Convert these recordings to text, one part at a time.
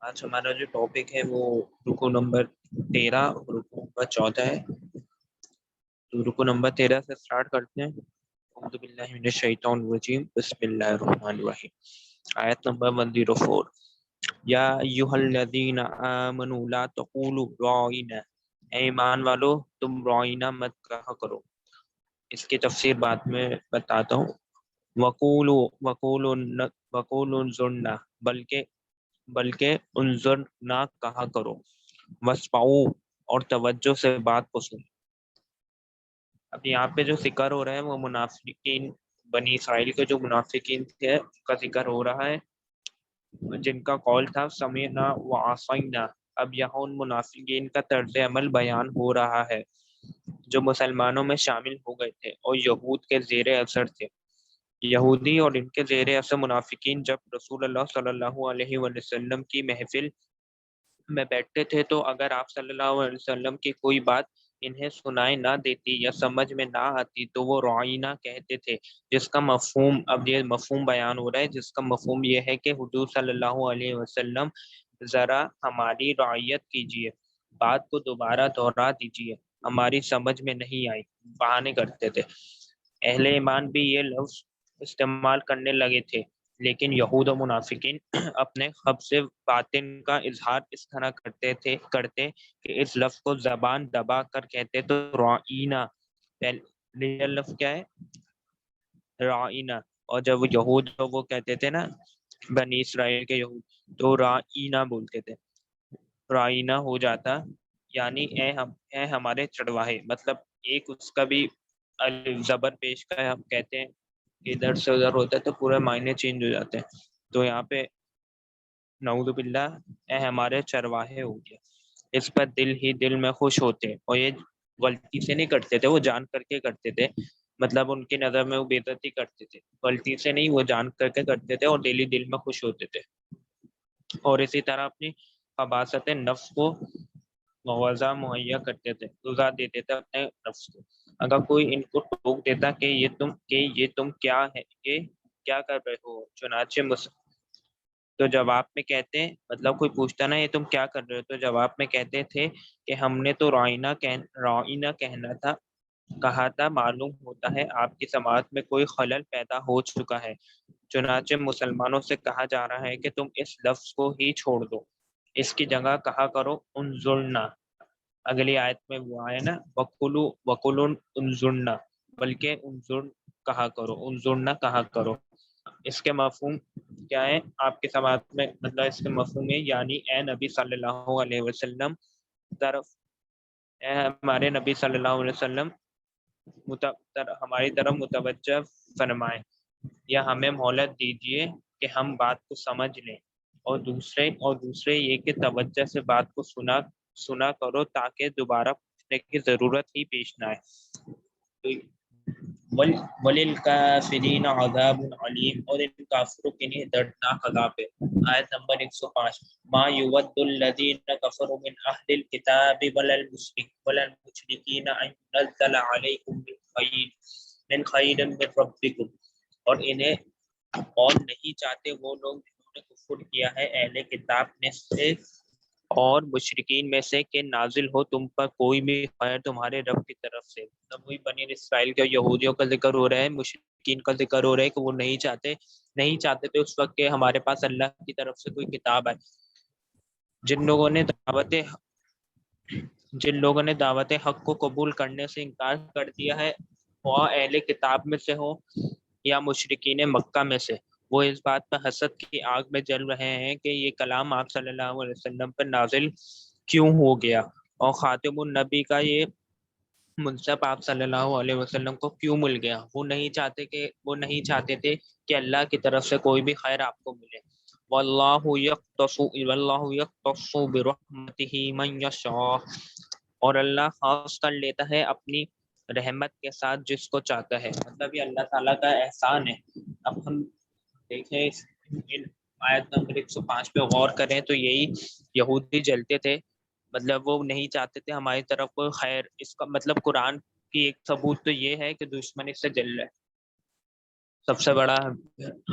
آج ہمارا جو ٹاپک ہے وہ رکو نمبر 13 اور رکو نمبر 14 ہے. تو رکو نمبر 13 سے سٹارٹ کرتے ہیں. اعوذ باللہ من الشیطان الرجیم بسم اللہ الرحمن الرحیم. آیت نمبر 104. یا ایھا الذین آمنوا لا تقولوا راعینا، اے ایمان والو تم راعینا مت کہا کرو. اس کی تفسیر بعد میں بتاتا ہوں. وقولوا انظرنا، بلکہ انظر نہ کہا کرو. واسمعوا، اور توجہ سے بات کو سنو. اب یہاں پہ جو ذکر ہو رہا ہے وہ منافقین، بنی اسرائیل کے جو منافقین تھے ان کا ذکر ہو رہا ہے، جن کا قول تھا سمعنا وعصینا. اب یہاں ان منافقین کا طرز عمل بیان ہو رہا ہے جو مسلمانوں میں شامل ہو گئے تھے اور یہود کے زیر اثر تھے. یہودی اور ان کے زیر اثر منافقین جب رسول اللہ صلی اللہ علیہ وسلم کی محفل میں بیٹھتے تھے تو اگر آپ صلی اللہ علیہ وسلم کی کوئی بات انہیں سنائی نہ دیتی یا سمجھ میں نہ آتی تو وہ راعینا کہتے تھے، جس کا مفہوم، اب یہ مفہوم بیان ہو رہا ہے، جس کا مفہوم یہ ہے کہ حضور صلی اللہ علیہ وسلم ذرا ہماری رعایت کیجیے، بات کو دوبارہ دہرا دیجیے، ہماری سمجھ میں نہیں آئی. بہانے کرتے تھے. اہل ایمان بھی یہ لفظ استعمال کرنے لگے تھے، لیکن یہود و منافقین اپنے خبث باطن کا اظہار اس طرح کرتے کہ اس لفظ کو زبان دبا کر کہتے تو رعینا. پہلے لفظ کیا ہے؟ رعینا. اور جب یہود وہ کہتے تھے نا، بنی اسرائیل کے یہود، تو رعینا بولتے تھے. رعینا ہو جاتا یعنی اے ہمارے چڑواہے. مطلب ایک اس کا بھی الف زبر پیش کا ہم کہتے ہیں کہ ادھر سے ادھر ہوتا ہے تو پورے معنی چینج ہو جاتے ہیں. تو یہاں پہ نعوذ باللہ اے ہمارے چرواہے ہو گیا. اس پر دل ہی دل میں خوش ہوتے، اور یہ غلطی سے نہیں کرتے تھے، وہ جان کر کے کرتے تھے. مطلب ان کی نظر میں وہ بے عزتی کرتے تھے، غلطی سے نہیں، وہ جان کر کے کرتے تھے اور دل ہی دل میں خوش ہوتے تھے. اور اسی طرح اپنی خباثت نفس کو غذا مہیا کرتے تھے، غذا دیتے تھے اپنے نفس کو. اگر کوئی ان کو ٹوک دیتا کہ یہ تم کیا ہے، یہ کیا کر رہے ہو، چنانچہ تو جواب میں کہتے ہیں، مطلب کوئی پوچھتا نا یہ تم کیا کر رہے ہو، تو جواب میں کہتے تھے کہ ہم نے تو رعینا کہا تھا، معلوم ہوتا ہے آپ کی سماعت میں کوئی خلل پیدا ہو چکا ہے. چنانچہ مسلمانوں سے کہا جا رہا ہے کہ تم اس لفظ کو ہی چھوڑ دو، اس کی جگہ کہا کرو انظرنا. اگلی آیت میں وہ آئے نا، وقولوا انظرنا، بلکہ انظر کہا کرو، انظرنا کہا کرو. اس کے مفہوم کیا ہے آپ کے سماعت میں؟ مطلب اس کے مفہوم ہے یعنی اے نبی صلی اللہ علیہ وسلم اے ہمارے نبی صلی اللہ علیہ وسلم ہماری طرف متوجہ فرمائیں یا ہمیں مہلت دیجیے کہ ہم بات کو سمجھ لیں. اور دوسرے یہ کہ توجہ سے بات کو سنا کرو تاکہ دوبارہ پوچھنے کی ضرورت ہی پیش نہ آئے. وَلِلْكَافِرِينَ عَذَابٌ عَلِيمٌ، اور ان کافروں کے لیے دردناک عذاب ہے. آیت نمبر 105. مَا يُوَدُّ الَّذِينَ كَفَرُوا مِنْ أَهْلِ الْكِتَابِ وَلَا الْمُشْرِكِينَ أَنْ يُنَزَّلَ عَلَيْكُم مِّنْ خَيْرٍ مِّن رَبِّكُمْ، اور نہیں چاہتے وہ لوگ جنہوں نے کفر کیا ہے اہل کتاب میں سے اور مشرکین میں سے کہ نازل ہو تم پر کوئی بھی خیر تمہارے رب کی طرف سے. تب وہی بنی اسرائیل کے یہودیوں کا ذکر ہو رہا ہے، مشرکین کا ذکر ہو رہا ہے کہ وہ نہیں چاہتے تھے اس وقت کہ ہمارے پاس اللہ کی طرف سے کوئی کتاب آئے. جن لوگوں نے دعوت حق کو قبول کرنے سے انکار کر دیا ہے، وہ اہل کتاب میں سے ہو یا مشرکین مکہ میں سے، وہ اس بات پر حسد کی آگ میں جل رہے ہیں کہ یہ کلام آپ صلی اللہ علیہ وسلم پر نازل کیوں ہو گیا، اور خاتم النبی کا یہ منصب آپ صلی اللہ علیہ وسلم کو کیوں مل گیا. وہ نہیں چاہتے تھے کہ اللہ کی طرف سے کوئی بھی خیر آپ کو ملے. واللہ یختص برحمتہ من یشاء، اور اللہ خاص کر لیتا ہے اپنی رحمت کے ساتھ جس کو چاہتا ہے. مطلب یہ اللہ تعالیٰ کا احسان ہے. اب ہم دیکھیں آیت نمبر 105 پہ غور کریں تو یہی یہودی جلتے تھے، مطلب وہ نہیں چاہتے تھے ہماری طرف کوئی خیر. اس کا مطلب قرآن کی ایک ثبوت تو یہ ہے کہ دشمن اس سے جل رہا ہے. سب سے بڑا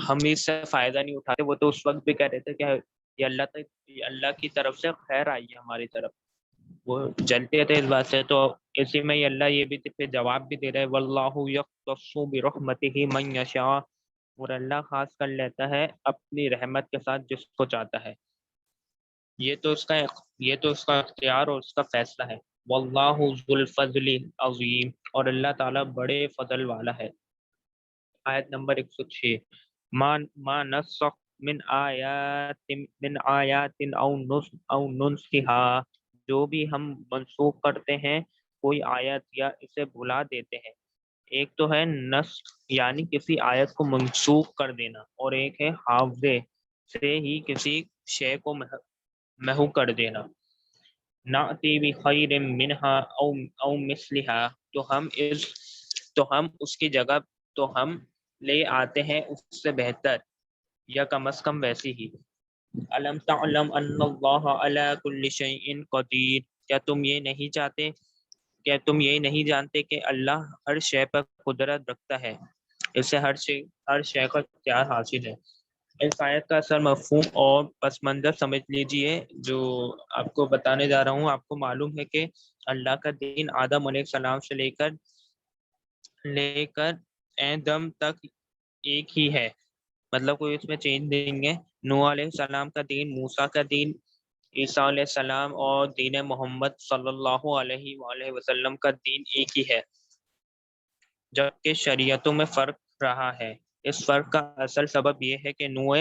ہم اس سے فائدہ نہیں اٹھاتے. وہ تو اس وقت بھی کہہ رہے تھے کہ یہ اللہ کی طرف سے خیر آئی ہے ہماری طرف. وہ جلتے تھے اس بات سے. تو اسی میں یہ اللہ یہ بھی پھر جواب بھی دے رہا ہے واللہ یختص برحمتہ من یشاء, اور اللہ خاص کر لیتا ہے اپنی رحمت کے ساتھ جس کو چاہتا ہے. یہ تو اس کا اختیار اور اس کا فیصلہ ہے. واللہ ذو الفضل عظیم, اور اللہ تعالیٰ بڑے فضل والا ہے. آیت نمبر 106. ما نسخ من آیات او ننسها, جو بھی ہم منسوخ کرتے ہیں کوئی آیت یا اسے بھلا دیتے ہیں. ایک تو ہے نسخ یعنی کسی آیت کو منسوخ کر دینا, اور ایک ہے حافظے سے ہی کسی شے کو محو کر دینا. نأتی بخیر منہا او مثلہا, تو ہم اس کی جگہ تو ہم لے آتے ہیں اس سے بہتر یا کم از کم ویسی ہی. الم تعلم ان اللہ علی کل شیء قدیر, کیا تم یہ نہیں جانتے کہ اللہ ہر شے پر قدرت رکھتا ہے, اسے ہر شے کا اختیار حاصل ہے. اس آیت کا اثر مفہوم اور پس منظر سمجھ لیجئے. جو آپ کو بتانے جا رہا ہوں, آپ کو معلوم ہے کہ اللہ کا دین آدم علیہ السلام سے لے کر دم تک ایک ہی ہے, مطلب کوئی اس میں چینج نہیں ہے. نوح علیہ السلام کا دین, موسیٰ کا دین, عیسیٰ علیہ السلام اور دین محمد صلی اللہ علیہ وآلہ وسلم کا دین ایک ہی ہے, جبکہ شریعتوں میں فرق رہا ہے. اس فرق کا اصل سبب یہ ہے کہ نوع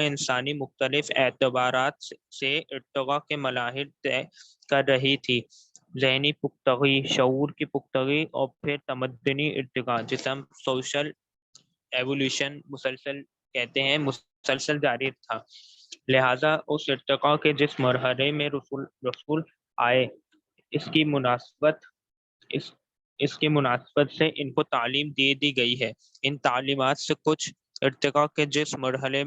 انسانی مختلف اعتبارات سے ارتقاء کے مراحل طے کر رہی تھی. ذہنی پختگی, شعور کی پختگی, اور پھر تمدنی ارتقاء جسے ہم سوشل ایولیوشن مسلسل کہتے ہیں, مسلسل جاری تھا. لہذا اس ارتقاء کے جس مرحلے میں رسول آئے, اس کی مناسبت سے ان کو تعلیم دے دی گئی ہے. ان تعلیمات سے کچھ ارتقاء کے جس مرحلے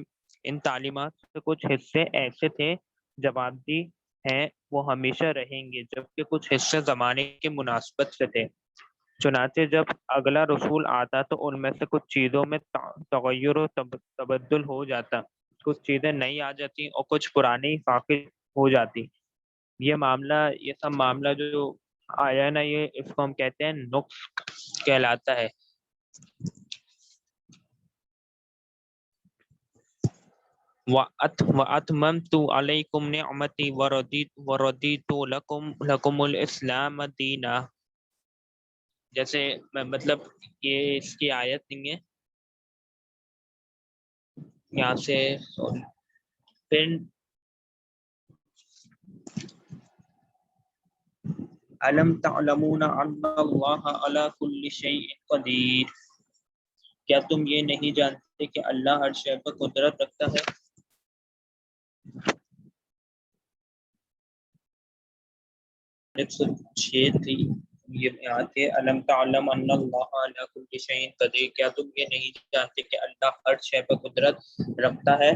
ان تعلیمات سے کچھ حصے ایسے تھے جوابدی ہیں, وہ ہمیشہ رہیں گے, جبکہ کچھ حصے زمانے کے مناسبت سے تھے. چنانچہ جب اگلا رسول آتا تو ان میں سے کچھ چیزوں میں تغیر و تبدل ہو جاتا, کچھ چیزیں نئی آ جاتی اور کچھ پرانی فاقد ہو جاتی. یہ سب معاملہ جو آیا نا, یہ اس کو ہم کہتے ہیں نقص کہلاتا ہے. وَأَتْمَمْتُ عَلَيْكُمْ نِعْمَتِي وَرَضِيتُ لَكُمُ الْإِسْلَامَ دِينًا. جیسے مطلب یہ اس کی آیت نہیں ہے یہاں سے. پھر أَلَمْ تَعْلَمُونَ أَنَّ اللَّهَ عَلَى كُلِّ شَيْءٍ قَدِيرٌ, کیا تم یہ نہیں جانتے کہ اللہ ہر شے پر قدرت رکھتا ہے. تھی یہ آتے علم تعلم ان اللہ علی کل شیء قدیر, کیا تم یہ نہیں جانتے کہ اللہ ہر شے پر قدرت رکھتا ہے.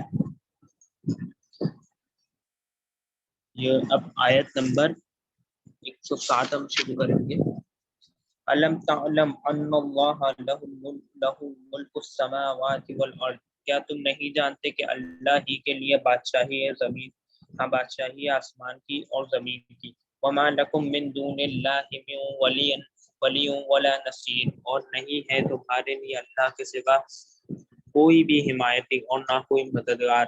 یہ اب آیت نمبر 107 ہم شروع کریں گے. علم تعلم ان اللہ لہ ملک السماوات والارض, کیا تم نہیں جانتے کہ اللہ ہی کے لیے بادشاہی ہے بادشاہی آسمان کی اور زمین کی. وما لکم من دون اللہ من ولی ولا نصیر, اور نہیں ہے تمہارے لیے اللہ کے سوا کوئی بھی حمایتی اور نہ کوئی مددگار.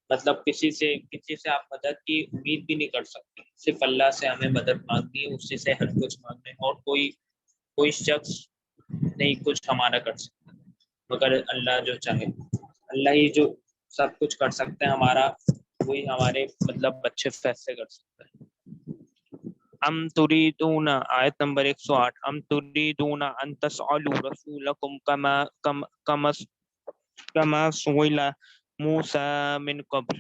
مطلب کسی سے آپ مدد کی امید بھی نہیں کر سکتے, صرف اللہ سے ہمیں مدد مانگنی ہے, اسی سے ہر کچھ مانگنا ہے, اور کوئی شخص نہیں کچھ ہمارا کر سکتا مگر اللہ جو چاہے. اللہ ہی جو سب کچھ کر سکتے ہیں ہمارا, وہی ہمارے مطلب اچھے فیصلے کر سکتا ہے. ام تريدون, آیت نمبر 108, ام تريدون ان تسألوا رسولکم کما سئل موسیٰ من قبل,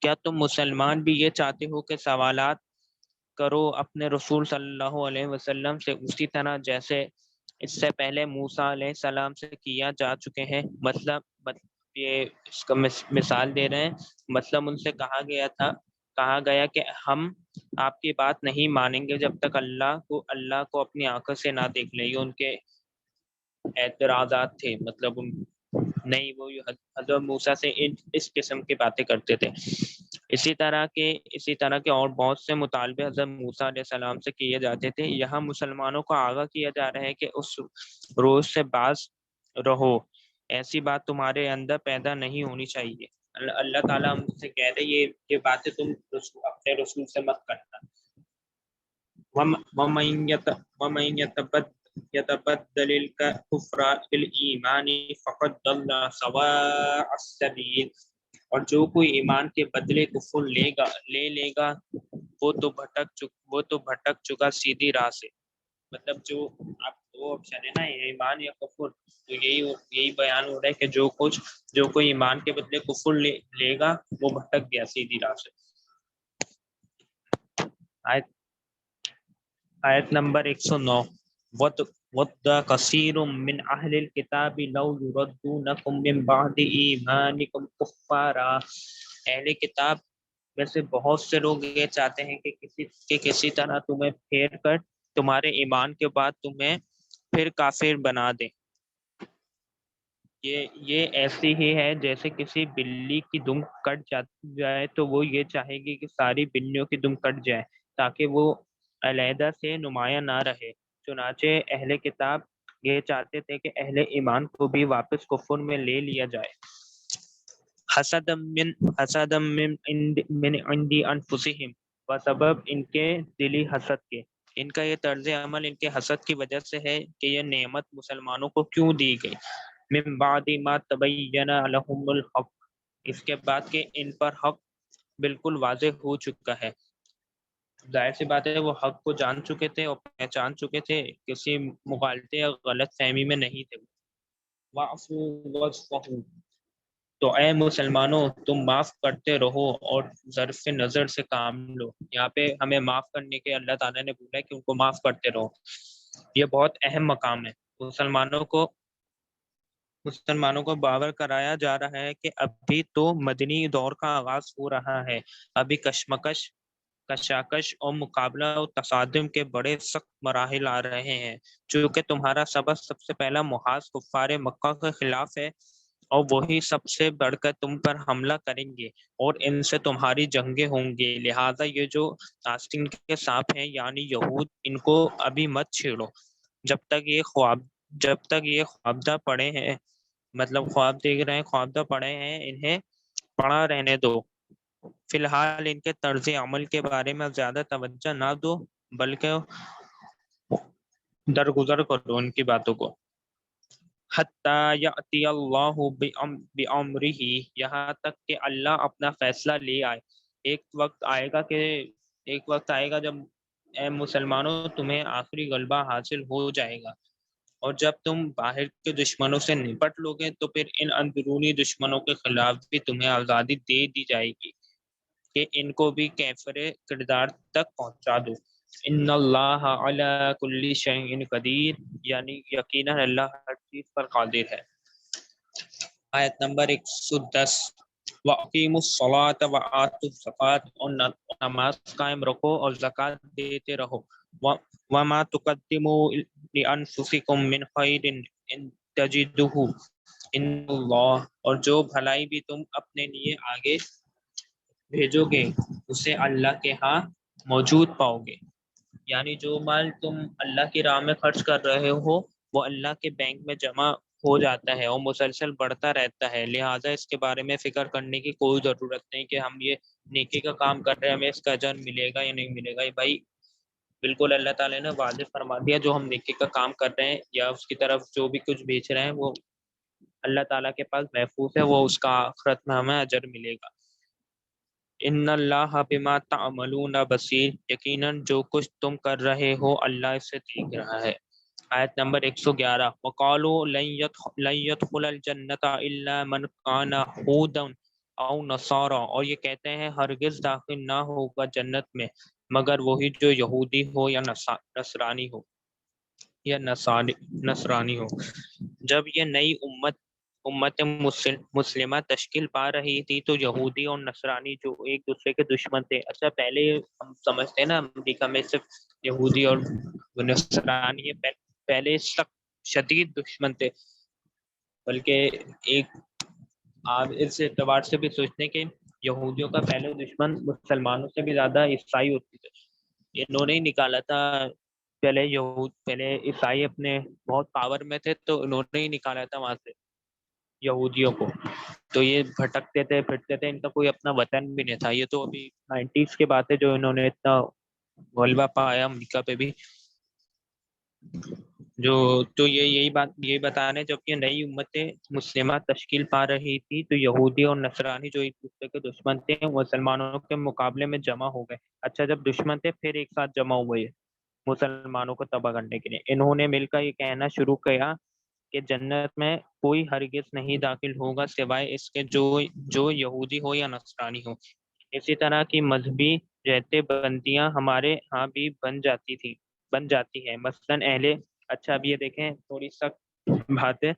کیا تم مسلمان بھی یہ چاہتے ہو کہ سوالات کرو اپنے رسول صلی اللہ علیہ وسلم سے اسی طرح جیسے اس سے پہلے موسیٰ علیہ السلام سے کیا جا چکے ہیں. مطلب یہ اس کا مثال دے رہے ہیں. مطلب ان سے کہا گیا کہ ہم آپ کی بات نہیں مانیں گے جب تک اللہ کو اپنی آنکھوں سے نہ دیکھ لیں. یہ ان کے اعتراضات تھے, مطلب نہیں وہ حضرت موسیٰ سے اس قسم کی باتیں کرتے تھے۔ اسی طرح کے اور بہت سے مطالبے حضرت موسیٰ علیہ السلام سے کیے جاتے تھے۔ یہاں مسلمانوں کو آگاہ کیا جا رہا ہے کہ اس روز سے باز رہو، ایسی بات تمہارے اندر پیدا نہیں ہونی چاہیے۔ اللہ تعالیٰ ہم سے کہہ رہے یہ باتیں تم اپنے رسول سے مت کرنا۔ وَمَن يَتَبَدَّلِ الْكُفْرَ بِالْإِيمَانِ فَقَدْ ضَلَّ سَوَاءَ السَّبِيلِ، اور جو کوئی ایمان کے بدلے کفر لے لے گا وہ تو بھٹک چکا سیدھی راہ سے۔ مطلب جو آپ دو آپشن ہے نا، ایمان یا کفر، تو یہی بیان ہو رہا ہے کہ جو کوئی ایمان کے بدلے کفر لے گا وہ بھٹک گیا سیدھی راہ سے۔ آیت نمبر 109، وَدَّ كَثِيرٌ مِّنْ أَهْلِ الْكِتَابِ لَوْ يُرَدُّونَكُم مِّن بَعْدِ إِيمَانِكُمْ كُفَّارًا، اہل کتاب میں سے بہت سے لوگ یہ چاہتے ہیں کہ کسی طرح تمہیں پھیر کر تمہارے ایمان کے بعد تمہیں پھر کافر بنا دیں۔ یہ ایسی ہی ہے جیسے کسی بلی کی دم کٹ جائے تو وہ یہ چاہے گی کہ ساری بلیوں کی دم کٹ جائے تاکہ وہ علیحدہ سے نمایاں نہ رہے۔ چنانچہ اہل کتاب یہ چاہتے تھے کہ اہل ایمان کو بھی واپس کفر میں لے لیا جائے۔ حسدا من عند انفسہم، وسبب ان کے دلی حسد کے۔ ان کا یہ طرز عمل ان کے حسد کی وجہ سے ہے کہ یہ نعمت مسلمانوں کو کیوں دی گئی۔ من بعد ما تبین لهم الحق، اس کے بعد کہ ان پر حق بالکل واضح ہو چکا ہے۔ ظاہر سی بات ہے وہ حق کو جان چکے تھے اور پہچان چکے تھے، کسی مغالطے یا غلط فہمی میں نہیں تھے۔ وَاعْفُوا وَاصْفَحُوا، تو اے مسلمانوں تم معاف کرتے رہو اور ظرف نظر سے کام لو۔ یہاں پہ ہمیں معاف کرنے کے اللہ تعالیٰ نے بولا ہے کہ ان کو معاف کرتے رہو، یہ بہت اہم مقام ہے۔ مسلمانوں کو باور کرایا جا رہا ہے کہ ابھی تو مدنی دور کا آغاز ہو رہا ہے، ابھی کشاکش اور مقابلہ اور تصادم کے بڑے سخت مراحل آ رہے ہیں، چونکہ تمہارا سبق سب سے پہلا محاذ کفار مکہ کے خلاف ہے اور وہی سب سے بڑھ کر تم پر حملہ کریں گے اور ان سے تمہاری جنگیں ہوں گی، لہٰذا یہ جو آستین کے سانپ ہیں یعنی یہود، ان کو ابھی مت چھیڑو جب تک یہ خوابدہ پڑے ہیں، مطلب خواب دیکھ رہے ہیں، خوابدہ پڑے ہیں، انہیں پڑا رہنے دو۔ فی الحال ان کے طرز عمل کے بارے میں زیادہ توجہ نہ دو بلکہ درگزر کرو ان کی باتوں کو۔ حتی یأتی اللہ بامرہ، یہاں تک کہ اللہ اپنا فیصلہ لے آئے۔ ایک وقت آئے گا جب اے مسلمانوں تمہیں آخری غلبہ حاصل ہو جائے گا، اور جب تم باہر کے دشمنوں سے نپٹ لو گے تو پھر ان اندرونی دشمنوں کے خلاف بھی تمہیں آزادی دے دی جائے گی کہ ان کو بھی کیفر کردار تک پہنچا دو۔ ان اللہ علی کل شیء قدیر، یعنی یقیناً اللہ ہر چیز پر قادر ہے۔ آیت نمبر 110، وَأَقِیمُوا الصَّلَاةَ وَآتُوا الزَّکَاةَ، اور نماز قائم رکھو اور زکوٰۃ دیتے رہو۔ وَمَا تُقَدِّمُوا لِأَنفُسِکُم مِّن خَیْرٍ تَجِدُوهُ عِندَ اللَّہِ، اور جو بھلائی بھی تم اپنے لیے آگے بھیجو گے اسے اللہ کے ہاں موجود پاؤ گے۔ یعنی جو مال تم اللہ کی راہ میں خرچ کر رہے ہو وہ اللہ کے بینک میں جمع ہو جاتا ہے اور مسلسل بڑھتا رہتا ہے، لہٰذا اس کے بارے میں فکر کرنے کی کوئی ضرورت نہیں کہ ہم یہ نیکی کا کام کر رہے ہیں، ہمیں اس کا اجر ملے گا یا نہیں ملے گا۔ یہ بھائی بالکل اللہ تعالیٰ نے واضح فرما دیا، جو ہم نیکی کا کام کر رہے ہیں یا اس کی طرف جو بھی کچھ بیچ رہے ہیں وہ اللہ تعالیٰ کے پاس محفوظ ہے، وہ اس کا آخرت میں ہمیں اجر ملے گا۔ ان اللہ بما تعملون بصیر، یقیناً جو کچھ تم کر رہے ہو اللہ اسے دیکھ رہا ہے۔ آیت نمبر 111، وقالوا لن يدخل الجنة الا من كان هودا او نصارا، اور یہ کہتے ہیں ہرگز داخل نہ ہوگا جنت میں مگر وہی جو یہودی ہو یا نصرانی ہو۔ جب یہ نئی امت مسلمہ تشکیل پا رہی تھی تو یہودی اور نصرانی جو ایک دوسرے کے دشمن تھے، اچھا پہلے ہم سمجھتے ہیں نا امریکہ میں صرف یہودی اور نصرانی پہلے سخت شدید دشمن تھے، بلکہ ایک آپ اس اعتبار سے بھی سوچتے کہ یہودیوں کا پہلے دشمن مسلمانوں سے بھی زیادہ عیسائی ہوتے تھے، انہوں نے ہی نکالا تھا پہلے عیسائی اپنے بہت پاور میں تھے تو انہوں نے ہی نکالا تھا وہاں سے یہودیوں کو. تو یہ بھٹکتے تھے پھرتے تھے، ان کا کوئی اپنا وطن بھی نہیں تھا. یہ تو ابھی 90s کی بات ہے جو انہوں نے اتنا غلبہ پایا امریکہ پہ بھی. تو یہی بتا رہے جب یہ نئی امت مسلمہ تشکیل پا رہی تھی تو یہودی اور نصرانی جو ایک دوسرے کے دشمن تھے مسلمانوں کے مقابلے میں جمع ہو گئے. اچھا، جب دشمن تھے پھر ایک ساتھ جمع ہوئے مسلمانوں کو تباہ کرنے کے لیے. انہوں نے مل کر یہ کہنا شروع کیا کہ جنت میں کوئی ہرگز نہیں داخل ہوگا سوائے اس کے جو یہودی ہو یا نصرانی ہو. اسی طرح کی مذہبی رہتے بندیاں ہمارے ہاں بھی بن جاتی ہے. مثلاً اچھا اب یہ دیکھیں تھوڑی سخت بات ہے،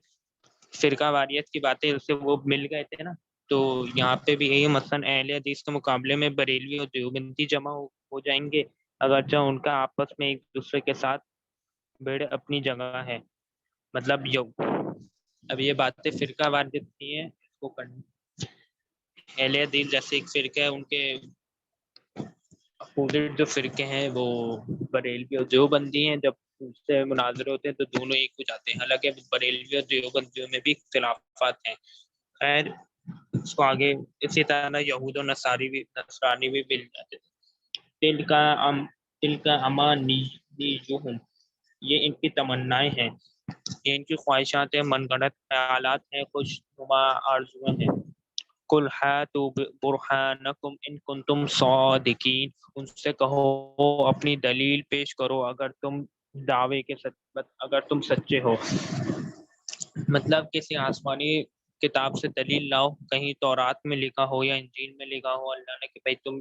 فرقہ واریت کی باتیں اس سے وہ مل گئے تھے نا، تو یہاں پہ بھی یہی مثلاً اہل حدیث کے مقابلے میں بریلوی اور دیوبندی جمع ہو جائیں گے، اگرچہ ان کا آپس میں ایک دوسرے کے ساتھ بڑے اپنی جگہ ہے. مطلب اب یہ باتیں فرقہ واریت کی ہیں، اس کو اہل حدیث جیسے ایک فرقہ ہے، ان کے اپوزٹ جو فرقے ہیں وہ بریلوی اور دیوبندی ہیں. جب اس سے مناظرے ہوتے ہیں تو دونوں ایک ہو جاتے ہیں، حالانکہ بریلوی اور دیوبندیوں میں بھی اختلافات ہیں. خیر اس کو آگے اسی طرح یہود و نصرانی بھی مل جاتے ہیں. تل کا امانیہم، یہ ان کی تمنائیں ہیں، یہ ان کی خواہشات ہیں، من گھڑت خیالات ہیں، خوش نما آرزویں ہیں. قل ہاتوا برہانکم ان کنتم صادقین، ان سے کہو اپنی دلیل پیش کرو اگر تم اگر تم سچے ہو. مطلب کسی آسمانی کتاب سے دلیل لاؤ، کہیں تورات میں لکھا ہو یا انجیل میں لکھا ہو اللہ نے کہ بھائی تم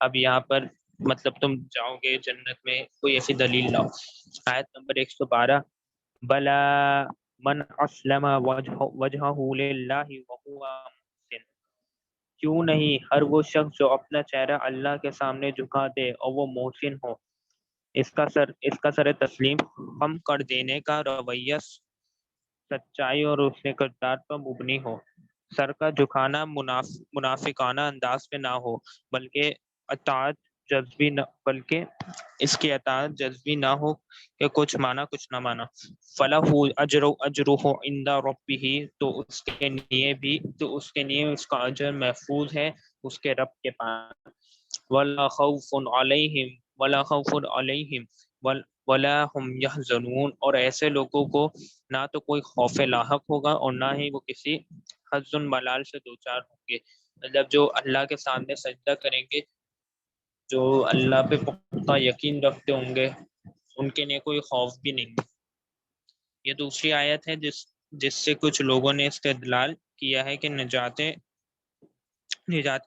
اب یہاں پر مطلب تم جاؤ گے جنت میں، کوئی ایسی دلیل لاؤ. آیت نمبر 112، بلا من اسلم وجہہ للہ وہو محسن، کیوں نہیں ہر وہ شخص جو اپنا چہرہ اللہ کے سامنے جھکا دے اور وہ محسن ہو، اس کا سر تسلیم خم کر دینے کا رویہ سچائی اور اس کے کردار پر مبنی ہو. سر کا جھکانا منافقانہ انداز پہ نہ ہو، بلکہ اس کی اطاعت جذبی نہ ہو کہ کچھ مانا کچھ نہ مانا. فَلَهُ أَجْرُهُ عِنْدَ رَبِّهِ، تو اس کے لیے اس کا اجر محفوظ ہے اس کے رب کے پاس. وَلَا خَوْفٌ عَلَيْهِمْ وَلَا هُمْ يَحْزَنُونَ، اور ایسے لوگوں کو نہ تو کوئی خوف لاحق ہوگا اور نہ ہی وہ کسی حزن ملال سے دوچار ہوں گے. مطلب جو اللہ کے سامنے سجدہ کریں گے، جو اللہ پہ پختہ یقین رکھتے ہوں گے، ان کے لیے کوئی خوف بھی نہیں. یہ دوسری آیت ہے جس سے کچھ لوگوں نے استدلال کیا ہے کہ نجات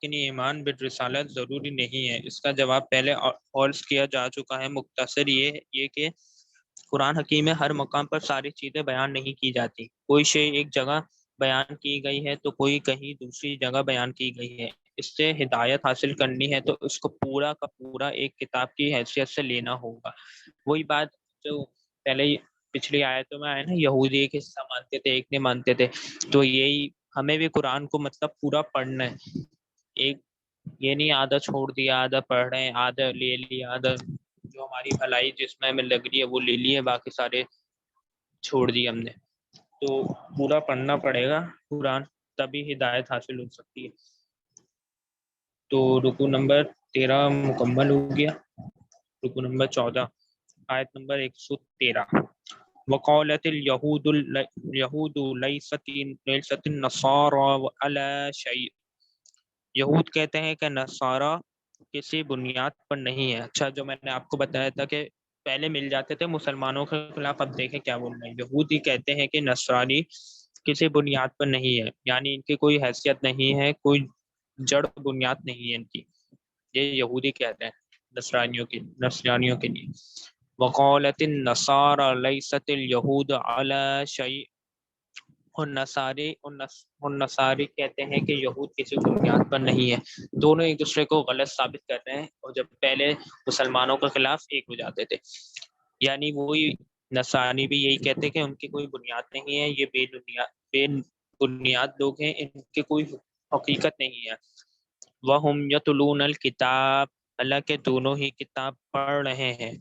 کے لیے ایمان بالرسالت ضروری نہیں ہے. اس کا جواب پہلے عرض کیا جا چکا ہے. مختصر یہ کہ قرآن حکیم میں ہر مقام پر ساری چیزیں بیان نہیں کی جاتی. کوئی شے ایک جگہ بیان کی گئی ہے تو کوئی کہیں دوسری جگہ بیان کی گئی ہے. اس سے ہدایت حاصل کرنی ہے تو اس کو پورا کا پورا ایک کتاب کی حیثیت سے لینا ہوگا. وہی بات جو پہلے پچھلی آیتوں میں آئے نا، یہودی ایک حصہ مانتے تھے ایک نہیں مانتے تھے، تو یہی ہمیں بھی قرآن کو مطلب پورا پڑھنا ہے. ایک یہ نہیں آدھا چھوڑ دیا، آدھا پڑھ رہے ہیں، آدھا لے لیا، آدھا جو ہماری بھلائی جس میں ہمیں لگ رہی ہے وہ لے لی ہے، باقی سارے چھوڑ دیے ہم نے. تو پورا پڑھنا پڑے گا قرآن، تبھی ہدایت حاصل ہو سکتی ہے. تو رکو نمبر 13 مکمل ہو گیا. رکو نمبر 14، آیت نمبر 113، وقالت اليهود ليست النصارى على شيء، یہود کہتے ہیں کہ نصارہ کسی بنیاد پر نہیں ہے. اچھا، جو میں نے آپ کو بتایا تھا کہ پہلے مل جاتے تھے مسلمانوں کے خلاف، اب دیکھیں کیا بول رہے ہیں. یہودی کہتے ہیں کہ نصرانی کسی بنیاد پر نہیں ہے، یعنی ان کی کوئی حیثیت نہیں ہے، کوئی جڑ بنیاد نہیں ہے ان کی. یہ یہودی کہتے ہیں نصرانیوں کے لیے. وقالت النصارى ليست اليهود على شيء، اور نصاری کہتے ہیں کہ یہود کسی بنیاد پر نہیں ہے. دونوں ایک دوسرے کو غلط ثابت کرتے ہیں، اور جب پہلے مسلمانوں کے خلاف ایک ہو جاتے تھے. یعنی وہی نصرانی بھی یہی کہتے ہیں کہ ان کی کوئی بنیاد نہیں ہے، یہ بے بنیاد لوگ ہیں، ان کے کوئی حقیقت نہیں ہے۔ وَهُمْ يَتْلُونَ الْكِتَابَ، اللہ کے دونوں ہی کتاب پڑھ رہے ہیں،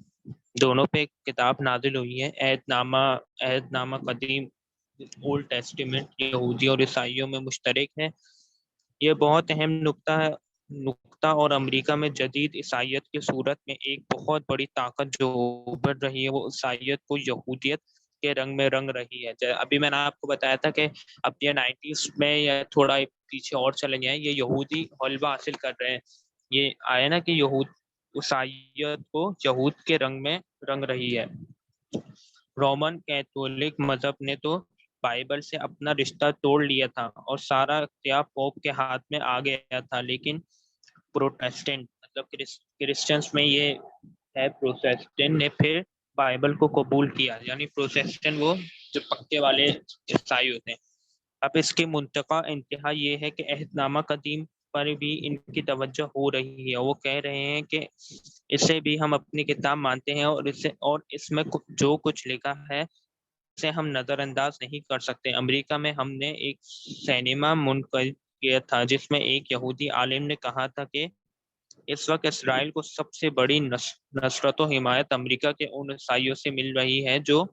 دونوں پہ کتاب نازل ہوئی ہے، عہد نامہ قدیم اولڈ ٹیسٹیمنٹ یہودی اور عیسائیوں میں مشترک ہے۔ یہ بہت اہم نقطہ اور امریکہ میں جدید عیسائیت کی صورت میں ایک بہت بڑی طاقت جو ابھر رہی ہے وہ عیسائیت کو یہودیت کے رنگ میں رنگ رہی ہے۔ ابھی میں نے آپ کو بتایا تھا کہ اب یہ 90s میں یا تھوڑا پیچھے اور چلے جائیں، یہ یہودی غلبہ حاصل کر رہے ہیں، یہ آیا نا کہ عیسائیت کو یہود کے رنگ میں رنگ رہی ہے۔ رومن کیتھولک مذہب نے تو بائبل سے اپنا رشتہ توڑ لیا تھا اور سارا اختیار پوپ کے ہاتھ میں آ گیا تھا، لیکن پروٹیسٹنٹ مطلب کرسچنس میں یہ ہے، پروٹیسٹنٹ نے پھر بائبل کو قبول کیا، یعنی پروٹیسٹنٹ وہ جو پکے والے عیسائی ہوتے ہیں۔ اب اس کی منطقہ انتہا یہ ہے کہ عہد نامہ قدیم پر بھی ان کی توجہ ہو رہی ہے، وہ کہہ رہے ہیں کہ اسے بھی ہم اپنی کتاب مانتے ہیں اور اس میں جو کچھ لکھا ہے اسے ہم نظر انداز نہیں کر سکتے۔ امریکہ میں ہم نے ایک سینما منعقد کیا تھا جس میں ایک یہودی عالم نے کہا تھا کہ اس وقت اسرائیل کو سب سے بڑی نصرت و حمایت امریکہ کے ان عیسائیوں سے مل رہی ہے جو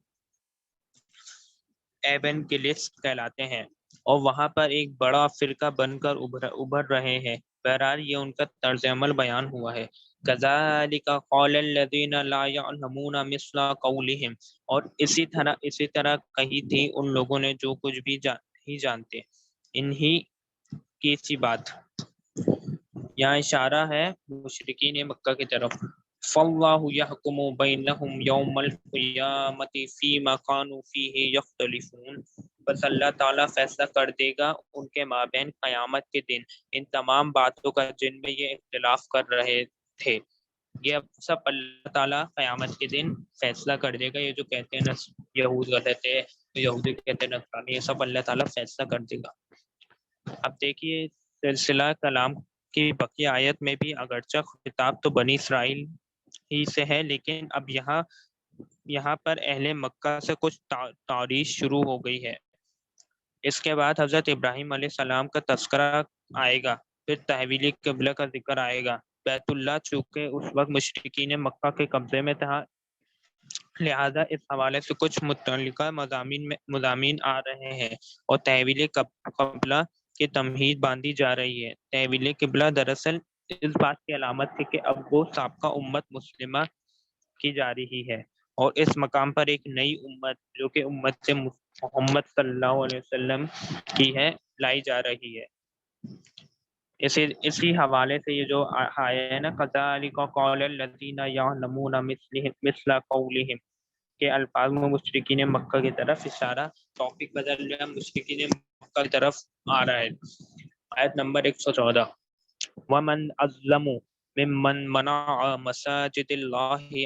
ایونگیلسٹ کہلاتے ہیں اور وہاں پر ایک بڑا فرقہ بن کر ابھر رہے ہیں۔ بہرحال یہ ان کا طرز عمل بیان ہوا ہے۔ كَذَلِكَ قَالَ الَّذِينَ لَا يَعْلَمُونَ مِثْلَ قَوْلِهِمْ، اور اسی طرح کہی تھی ان لوگوں نے جو کچھ بھی نہیں جانتے، انہی کی سی بات۔ یہاں اشارہ ہے مشرکین مکہ کی طرف۔ فَاللَّهُ يَحْكُمُ بَيْنَهُمْ يَوْمَ الْقِيَامَةِ فِيمَا كَانُوا فِيهِ يَخْتَلِفُونَ، بس اللہ تعالیٰ فیصلہ کر دے گا ان کے مابین قیامت کے دن ان تمام باتوں کا جن میں یہ اختلاف کر رہے تھے۔ یہ سب اللہ تعالیٰ قیامت کے دن فیصلہ کر دے گا۔ یہ جو کہتے ہیں یہود کہتے ہیں، یہودی کہتے ہیں نصرانی، یہ سب اللہ تعالیٰ فیصلہ کر دے گا۔ اب دیکھیے سلسلہ کلام کی بقیہ آیت میں بھی اگرچہ خطاب تو بنی اسرائیل ہی سے ہے، لیکن اب یہاں پر اہل مکہ سے کچھ تعریض شروع ہو گئی ہے۔ اس کے بعد حضرت ابراہیم علیہ السلام کا تذکرہ آئے گا، پھر تحویل قبلہ کا ذکر آئے گا۔ بیت اللہ چونکہ اس وقت مشرکین مکہ کے قبضے میں تھا، لہذا اس حوالے سے کچھ متعلقہ مضامین آ رہے ہیں اور تحویل قبلہ کی تمہید باندھی جا رہی ہے۔ تحویل قبلہ دراصل اس بات کی علامت ہے کہ اب وہ سابقہ امت مسلمہ کی جا رہی ہے اور اس مقام پر ایک نئی امت جو کہ امت سے محمد صلی اللہ علیہ وسلم کی ہے لائی جا رہی ہے۔ اسی حوالے سے یہ جو آیا ہے نا كَذَلِكَ قَالَ الَّذِينَ يَعْلَمُونَ مِثْلَ قَوْلِهِمْ کے الفاظ میں مشرکین مکہ کی طرف اشارہ، ٹاپک بدل رہا ہے، مشرکین مکہ کی طرف آ رہا ہے۔ آیت نمبر 114، وَمَنْ أَظْلَمُ مِمَّنْ مَنَعَ مَسَاجِدَ اللَّهِ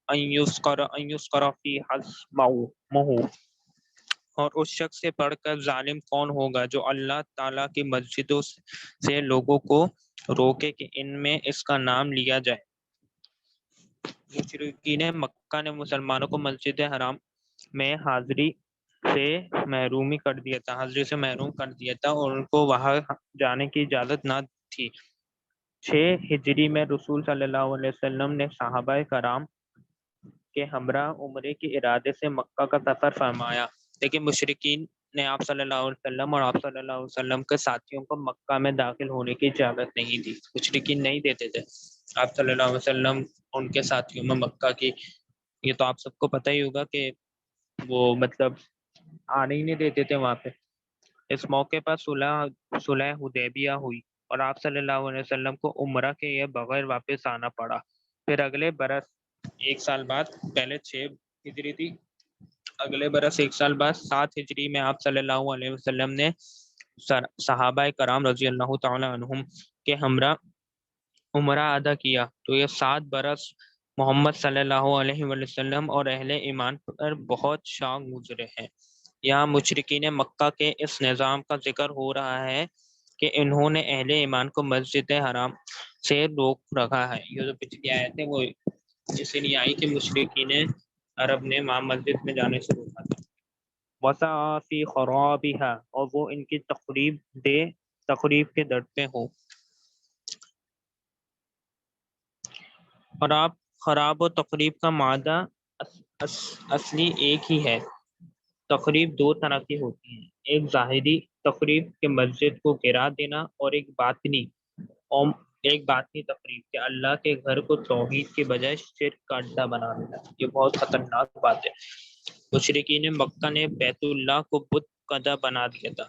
أَن يُذْكَرَ فِيهَا اسْمُهُ، اور اس شخص سے بڑھ کر ظالم کون ہوگا جو اللہ تعالیٰ کی مسجدوں سے لوگوں کو روکے کہ ان میں اس کا نام لیا جائے۔ مشرکین مکہ نے مسلمانوں کو مسجد حرام میں حاضری سے محروم کر دیا تھا اور ان کو وہاں جانے کی اجازت نہ تھی۔ 6 ہجری میں رسول صلی اللہ علیہ وسلم نے صحابہ کرام کے ہمراہ عمرے کے ارادے سے مکہ کا سفر فرمایا، لیکن مشرکین نے آپ صلی اللہ علیہ وسلم اور آپ صلی اللہ علیہ وسلم کے ساتھیوں کو مکہ میں داخل ہونے کی اجازت نہیں دی۔ مشرکین نہیں دیتے تھے آپ صلی اللہ علیہ وسلم ان کے ساتھیوں میں مکہ کی، یہ تو آپ سب کو پتہ ہی ہوگا کہ وہ مطلب آنے ہی نہیں دیتے تھے وہاں پہ۔ اس موقع پر صلح حدیبیہ ہوئی اور آپ صلی اللہ علیہ وسلم کو عمرہ کے بغیر واپس آنا پڑا۔ پھر اگلے برس 1 سال بعد، پہلے 6 ہجری تھی، اگلے برس 1 سال بعد 7 ہجری میں آپ صلی اللہ علیہ وسلم نے صحابہ کرام رضی اللہ تعالی عنہم کے ہمراہ عمرہ ادا کیا، تو یہ 7 برس محمد صلی اللہ علیہ وسلم اور اہل ایمان پر بہت شاق گزرے ہیں۔ یہاں مشرکین مکہ کے اس نظام کا ذکر ہو رہا ہے کہ انہوں نے اہل ایمان کو مسجد حرام سے روک رکھا ہے۔ یہ جو پچھلی آیت ہے وہ اس لیے آئی کہ مشرکین عرب نے وہاں مسجد میں جانے سے روکا تھا۔ وسعى فی خرابها، اور وہ ان کی تخریب کے در پہ ہو. خراب و تخریب کا مادہ اصلی ایک ہی ہے. تخریب دو طرح کی ہوتی ہیں، ایک ظاہری تخریب کہ مسجد کو گرا دینا، اور ایک باطنی تقریب کہ اللہ کے گھر کو توحید کے بجائے شرک کا اڈا بنا دینا. یہ بہت خطرناک بات ہے. مشرکین مکہ نے بیت اللہ کو بت قدہ بنا دیا تھا.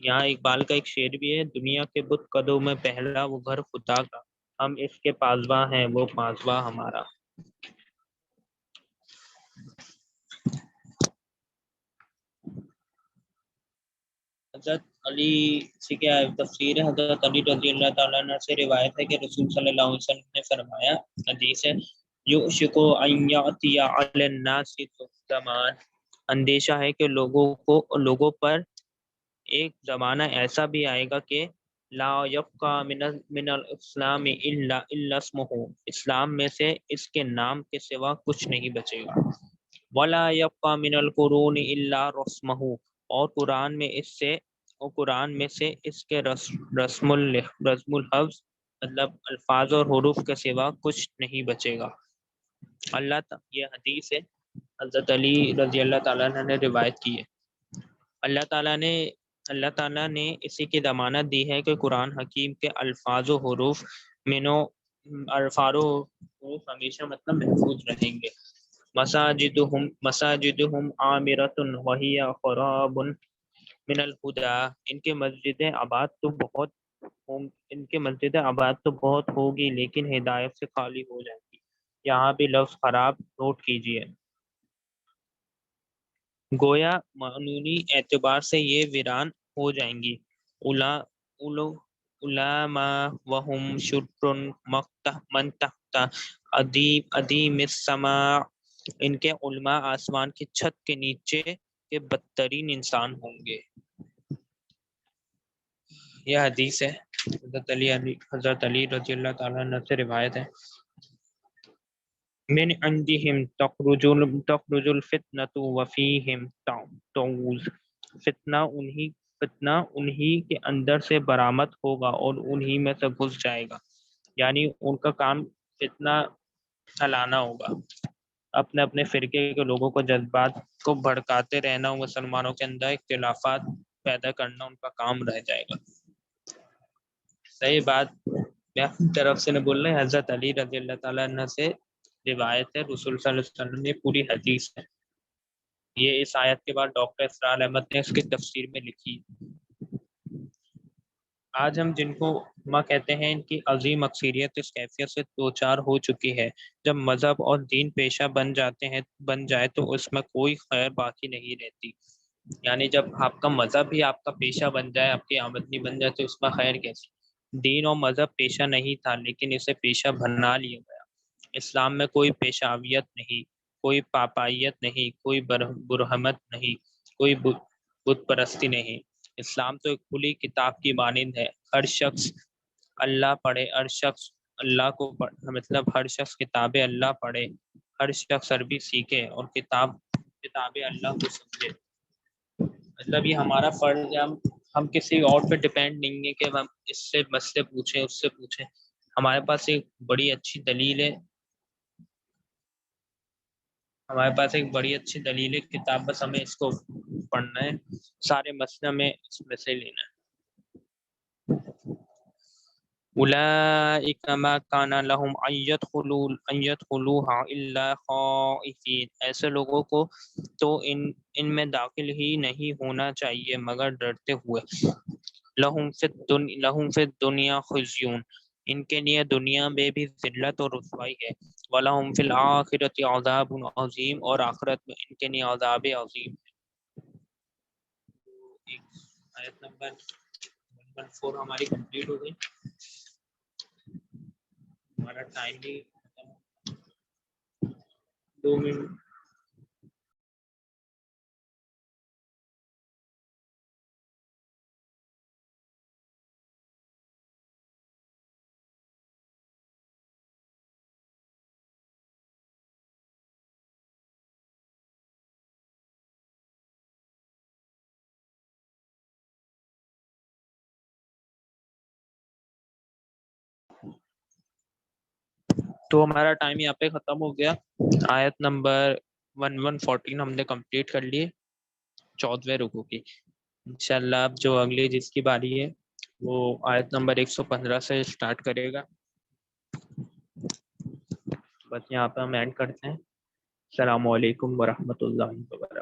یہاں اقبال کا ایک شعر بھی ہے: دنیا کے بت قدوں میں پہلا وہ گھر خدا کا، ہم اس کے پاسباں ہیں وہ پاسباں ہمارا. حضرت علی سے کیا تفسیر ہے؟ حضرت علی رضی اللہ تعالیٰ عنہ سے روایت ہے کہ رسول صلی اللہ علیہ وسلم نے فرمایا، حدیث ہے: یؤشک ان یأتی علی الناس زمان، اندیشہ ہے کہ لوگوں پر ایک زمانہ ایسا بھی آئے گا کہ لا یبقى من الاسلام الا اسمہ، اسلام میں سے اس کے نام کے سوا کچھ نہیں بچے گا. ولا يبقى من القرون الا رسمہ، اور قرآن میں سے اس کے رسم الحفظ مطلب الفاظ اور حروف کے سوا کچھ نہیں بچے گا. یہ حدیث ہے، حضرت علی رضی اللہ تعالیٰ عنہ نے روایت کی ہے. اللہ تعالیٰ نے اسی کی ضمانت دی ہے کہ قرآن حکیم کے الفاظ و حروف ہمیشہ مطلب محفوظ رہیں گے. مساجدہم عامرۃ وہی خراب من الہدی، ان کے مسجد آباد تو بہت ہوگی لیکن ہدایت سے خالی ہو جائیں گی. یہاں بھی لفظ خراب نوٹ کیجئے. گویا معنونی اعتبار سے یہ ویران ہو جائیں گی. علما وہم شر من تحت ادیم السماء، ان کے علماء آسمان کی چھت کے نیچے کے بدترین انسان ہوں گے. یہ حدیث ہے، حضرت علی رضی اللہ تعالیٰ عنہ سے روایت ہے. من عندهم تخرج الفتنة وفيهم تعوذ، فتنہ انہی کے اندر سے برآمد ہوگا اور انہی میں سے گھس جائے گا. یعنی ان کا کام فتنہ پھیلانا ہوگا، اپنے اپنے فرقے کے لوگوں کو جذبات کو بھڑکاتے رہنا، مسلمانوں کے اندر اختلافات پیدا کرنا ان کا کام رہ جائے گا. صحیح بات میں اپنی طرف سے نہ بول رہے، حضرت علی رضی اللہ تعالیٰ عنہ سے روایت ہے، رسول صلی اللہ علیہ وسلم نے پوری حدیث ہے. یہ اس آیت کے بعد ڈاکٹر اسرار احمد نے اس کی تفسیر میں لکھی. آج ہم جن کو ماں کہتے ہیں، ان کی عظیم اکثریت اس کیفیت سے دوچار ہو چکی ہے. جب مذہب اور دین پیشہ بن جائے تو اس میں کوئی خیر باقی نہیں رہتی. یعنی جب آپ کا مذہب ہی آپ کا پیشہ بن جائے، آپ کی آمدنی بن جائے، تو اس میں خیر کیسی؟ دین اور مذہب پیشہ نہیں تھا لیکن اسے پیشہ بنا لیا گیا. اسلام میں کوئی پیشاویت نہیں، کوئی پاپائیت نہیں، کوئی برہمت نہیں، کوئی بت پرستی نہیں. اسلام تو ایک کھلی کتاب کی مانند ہے. ہر شخص اللہ پڑھے، ہر شخص اللہ کو مطلب ہر شخص کتاب اللہ پڑھے، ہر شخص عربی سیکھے اور کتاب اللہ کو سمجھے. مطلب یہ ہمارا فرض ہے. ہم کسی اور پہ ڈیپینڈ نہیں ہے کہ ہم اس سے مسئلے پوچھیں، اس سے پوچھیں. ہمارے پاس ایک بڑی اچھی دلیل ہے، کتاب، بس ہمیں اس کو پڑھنا ہے، سارے مسئلے میں اس میں سے لینا ہے. اولئک ما کان لهم ان يدخلوها الا خائفین، ایسے لوگوں کو تو ان میں داخل ہی نہیں ہونا چاہیے مگر ڈرتے ہوئے. لہم فی الدنیا خزی، ان کے لیے دنیا میں بھی ذلت اور رسوائی ہے. وَلَهُمْ فِي الْآخِرَةِ عَذَابٌ عَظِيمٌ، اور آخرت میں ان کے لیے عذاب عظیم ہے. آیت نمبر 114 ہماری کمپلیٹ ہو گئی. ہمارا ٹائم بھی 2 منٹ تو ہمارا ٹائم یہاں پہ ختم ہو گیا. آیت نمبر 1114 ہم نے کمپلیٹ کر لیے 14ویں رکوع کی. انشاءاللہ اب جو اگلی جس کی باری ہے وہ آیت نمبر 115 سے اسٹارٹ کرے گا. بس یہاں پہ ہم اینڈ کرتے ہیں. السلام علیکم ورحمۃ اللہ وبرکاتہ.